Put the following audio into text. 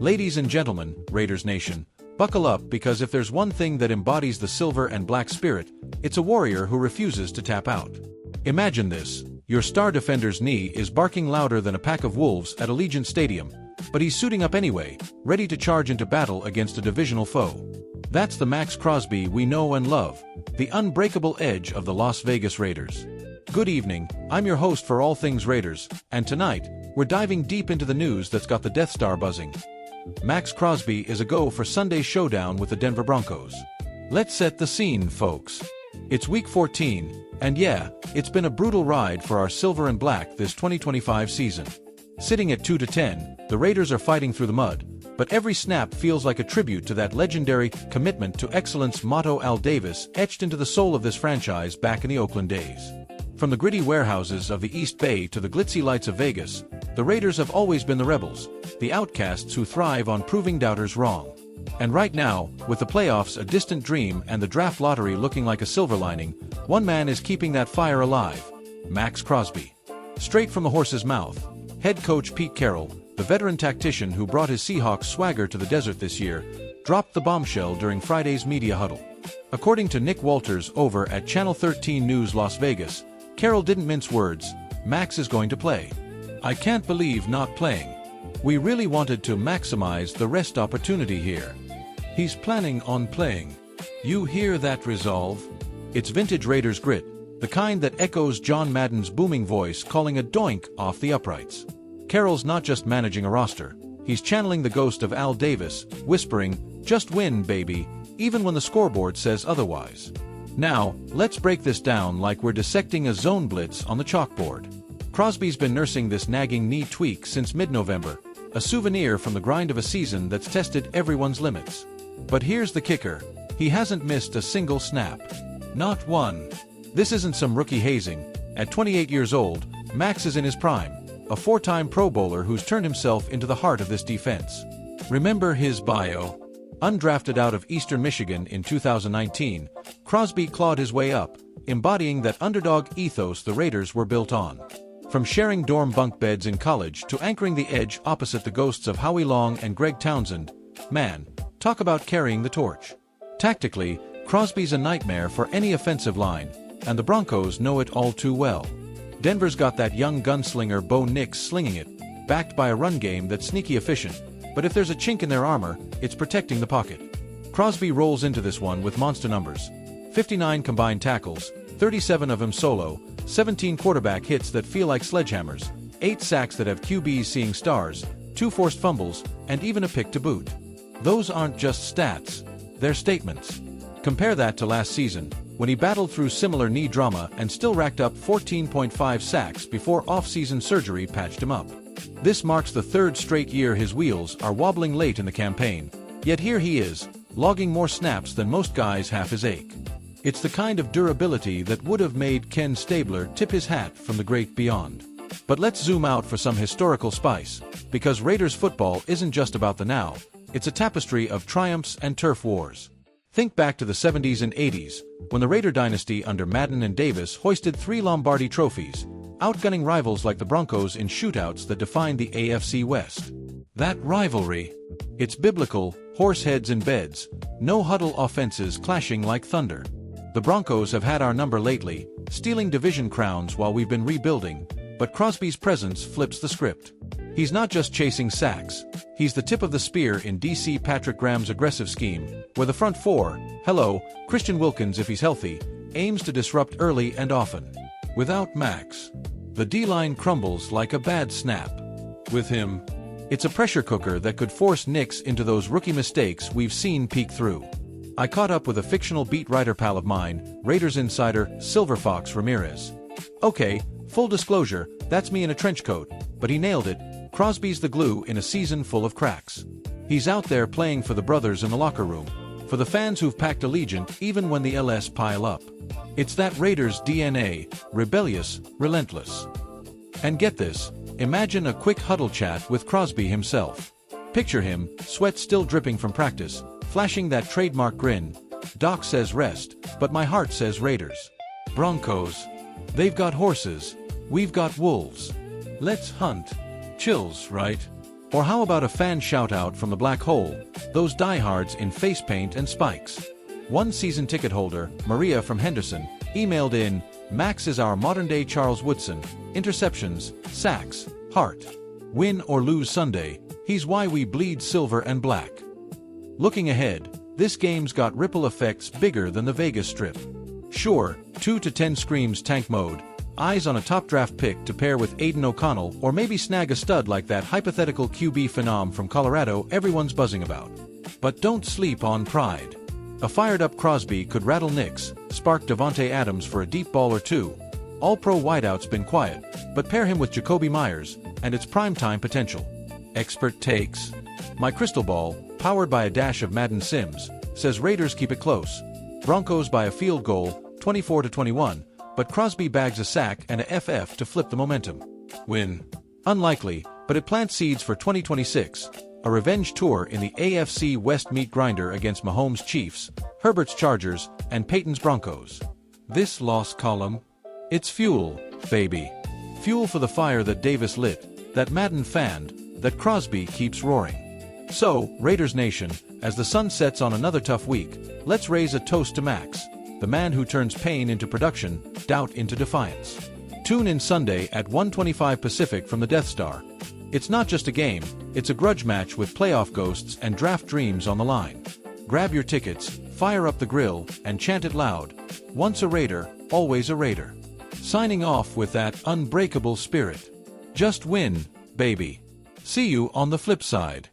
Ladies and gentlemen, Raiders Nation, buckle up because if there's one thing that embodies the silver and black spirit, it's a warrior who refuses to tap out. Imagine this. Your star defender's knee is barking louder than a pack of wolves at Allegiant Stadium, but he's suiting up anyway, ready to charge into battle against a divisional foe. That's the Maxx Crosby we know and love, the unbreakable edge of the Las Vegas Raiders. Good evening, I'm your host for all things Raiders, and tonight, we're diving deep into the news that's got the Death Star buzzing. Maxx Crosby is a go for Sunday's showdown with the Denver Broncos. Let's set the scene, folks. It's Week 14, and yeah, it's been a brutal ride for our silver and black this 2025 season. Sitting at 2-10, the Raiders are fighting through the mud, but every snap feels like a tribute to that legendary commitment to excellence motto Al Davis etched into the soul of this franchise back in the Oakland days. From the gritty warehouses of the East Bay to the glitzy lights of Vegas, the Raiders have always been the rebels, the outcasts who thrive on proving doubters wrong. And right now, with the playoffs a distant dream and the draft lottery looking like a silver lining, one man is keeping that fire alive: Maxx Crosby. Straight from the horse's mouth, head coach Pete Carroll, the veteran tactician who brought his Seahawks swagger to the desert this year, dropped the bombshell during Friday's media huddle. According to Nick Walters over at Channel 13 News Las Vegas, Carroll didn't mince words. Max is going to play. I can't believe not playing. We really wanted to maximize the rest opportunity here. He's planning on playing. You hear that resolve? It's vintage Raiders grit, the kind that echoes John Madden's booming voice calling a doink off the uprights. Carroll's not just managing a roster, he's channeling the ghost of Al Davis, whispering, "Just win, baby," even when the scoreboard says otherwise. Now, let's break this down like we're dissecting a zone blitz on the chalkboard. Crosby's been nursing this nagging knee tweak since mid-November, a souvenir from the grind of a season that's tested everyone's limits. But here's the kicker: he hasn't missed a single snap. Not one. This isn't some rookie hazing. At 28 years old, Max is in his prime, a four-time Pro Bowler who's turned himself into the heart of this defense. Remember his bio? Undrafted out of Eastern Michigan in 2019, Crosby clawed his way up, embodying that underdog ethos the Raiders were built on. From sharing dorm bunk beds in college to anchoring the edge opposite the ghosts of Howie Long and Greg Townsend, man, talk about carrying the torch. Tactically, Crosby's a nightmare for any offensive line, and the Broncos know it all too well. Denver's got that young gunslinger Bo Nix slinging it, backed by a run game that's sneaky efficient, but if there's a chink in their armor, it's protecting the pocket. Crosby rolls into this one with monster numbers: 59 combined tackles, 37 of them solo, 17 quarterback hits that feel like sledgehammers, 8 sacks that have QBs seeing stars, 2 forced fumbles, and even a pick to boot. Those aren't just stats, they're statements. Compare that to last season, when he battled through similar knee drama and still racked up 14.5 sacks before off-season surgery patched him up. This marks the third straight year his wheels are wobbling late in the campaign, yet here he is, logging more snaps than most guys half his ache. It's the kind of durability that would have made Ken Stabler tip his hat from the great beyond. But let's zoom out for some historical spice, because Raiders football isn't just about the now, it's a tapestry of triumphs and turf wars. Think back to the 70s and 80s, when the Raider dynasty under Madden and Davis hoisted 3 Lombardi trophies, outgunning rivals like the Broncos in shootouts that defined the AFC West. That rivalry, it's biblical: horse heads in beds, no huddle offenses clashing like thunder. The Broncos have had our number lately, stealing division crowns while we've been rebuilding, but Crosby's presence flips the script. He's not just chasing sacks, he's the tip of the spear in DC Patrick Graham's aggressive scheme, where the front four, Christian Wilkins if he's healthy, aims to disrupt early and often. Without Max, the D-line crumbles like a bad snap. With him, it's a pressure cooker that could force Nix into those rookie mistakes we've seen peek through. I caught up with a fictional beat writer pal of mine, Raiders insider Silver Fox Ramirez. Okay, full disclosure, that's me in a trench coat, but he nailed it. Crosby's the glue in a season full of cracks. He's out there playing for the brothers in the locker room, for the fans who've packed Allegiant even when the LS pile up. It's that Raiders DNA, rebellious, relentless. And get this, imagine a quick huddle chat with Crosby himself. Picture him, sweat still dripping from practice, flashing that trademark grin. "Doc says rest, but my heart says Raiders. Broncos. They've got horses. We've got wolves. Let's hunt." Chills, right? Or how about a fan shout-out from the black hole, those diehards in face paint and spikes? One season ticket holder, Maria from Henderson, emailed in, "Max is our modern-day Charles Woodson. Interceptions, sacks, heart. Win or lose Sunday, he's why we bleed silver and black." Looking ahead, this game's got ripple effects bigger than the Vegas Strip. Sure, 2 to 10 screams tank mode, eyes on a top draft pick to pair with Aiden O'Connell, or maybe snag a stud like that hypothetical QB phenom from Colorado everyone's buzzing about. But don't sleep on pride. A fired-up Crosby could rattle Knicks, spark Devontae Adams for a deep ball or two. All-pro wideout's been quiet, but pair him with Jacoby Myers, and it's primetime potential. Expert takes. My crystal ball, powered by a dash of Madden Sims, says Raiders keep it close. Broncos by a field goal, 24-21, but Crosby bags a sack and a FF to flip the momentum. Win. Unlikely, but it plants seeds for 2026. A revenge tour in the AFC West meat grinder against Mahomes' Chiefs, Herbert's Chargers, and Peyton's Broncos. This loss column? It's fuel, baby. Fuel for the fire that Davis lit, that Madden fanned, that Crosby keeps roaring. So, Raiders Nation, as the sun sets on another tough week, let's raise a toast to Max, the man who turns pain into production, doubt into defiance. Tune in Sunday at 1:25 Pacific from the Death Star. It's not just a game, it's a grudge match with playoff ghosts and draft dreams on the line. Grab your tickets, fire up the grill, and chant it loud. Once a Raider, always a Raider. Signing off with that unbreakable spirit. Just win, baby. See you on the flip side.